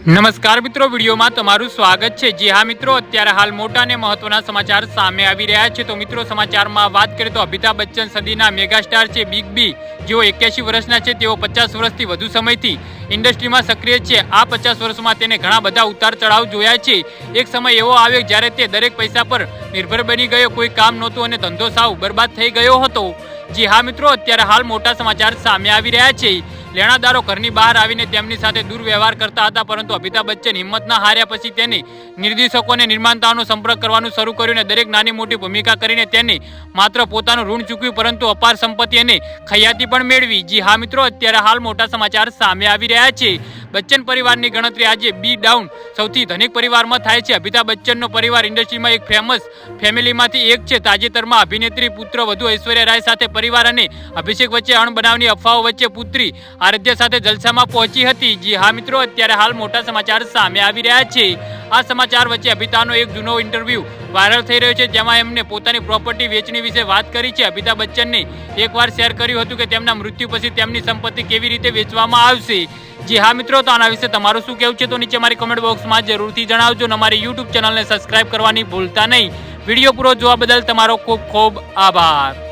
નમસ્કાર મિત્રો, વિડીયોમાં તમારું સ્વાગત છે। જી હા મિત્રો, અત્યારે હાલ મોટા અને મહત્વના સમાચાર સામે આવી રહ્યા છે। તો મિત્રો, સમાચારમાં વાત કરીએ તો અમિતાભ બચ્ચન સદીના મેગાસ્ટાર છે બિગ બી, જેઓ 81 વર્ષના છે। તેઓ 50 વર્ષથી વધુ સમયથી ઇન્ડસ્ટ્રીમાં સક્રિય છે। આ 50 વર્ષમાં તેને ઘણા બધા ઉતાર ચઢાવ જોયા છે। એક સમય એવો આવ્યો જ્યારે તે દરેક પૈસા પર નિર્ભર બની ગયો, કોઈ કામ નહોતું અને ધંધો સાવ બરબાદ થઈ ગયો હતો। જી હા મિત્રો, અત્યારે હાલ મોટા સમાચાર સામે આવી રહ્યા છે। લેણાદારો ઘરની બહાર આવીને તેમની સાથે દુર્વ્યવહાર કરતા હતા, પરંતુ અમિતાભ બચ્ચન હિંમત ના હાર્યા પછી તેને નિર્દેશકો અને નિર્માતાઓનો સંપર્ક કરવાનું શરૂ કર્યું અને દરેક નાની મોટી ભૂમિકા કરીને તેને માત્ર પોતાનું ઋણ ચૂક્યું, પરંતુ અપાર સંપત્તિ અને ખયાતી પણ મેળવી। જી હા મિત્રો, અત્યારે હાલ મોટા સમાચાર સામે આવી રહ્યા છે। બચ્ચન પરિવારની ગણતરી આજે બી ડાઉન સૌથી ધનિક પરિવારમાં થાય છે। અમિતાભ બચ્ચનનો પરિવાર ઇન્ડસ્ટ્રીમાં એક ફેમસ ફેમિલીમાંથી એક છે। તાજેતરમાં અભિનેત્રી પુત્રવધુ ઐશ્વર્યા રાય સાથે પરિવાર અને અભિષેક વચ્ચે અણબનાવની અફવાઓ વચ્ચે પુત્રી આરાધ્યા સાથે જલસામાં પહોંચી હતી। જી હા મિત્રો, અત્યારે હાલ મોટા સમાચાર સામે આવી રહ્યા છે। આ સમાચાર વચ્ચે અમિતાભનો એક જૂનો ઇન્ટરવ્યૂ વાયરલ થઈ રહ્યો છે, જેમાં એમને પોતાની પ્રોપર્ટી વેચણી વિશે વાત કરી છે। અમિતાભ બચ્ચનને એકવાર શેર કર્યું હતું કે તેમના મૃત્યુ પછી તેમની સંપત્તિ કેવી રીતે વેચવામાં આવશે। જી હા મિત્રો, તો આના વિશે તમારું શું કહેવું છે તો નીચે મારી કમેન્ટ બોક્સમાં જરૂરથી જણાવજો। અને અમારી યુટ્યુબ ચેનલને સબસ્ક્રાઇબ કરવાની ભૂલતા નહીં। વિડીયો પૂરો જોવા બદલ તમારો ખૂબ ખૂબ આભાર।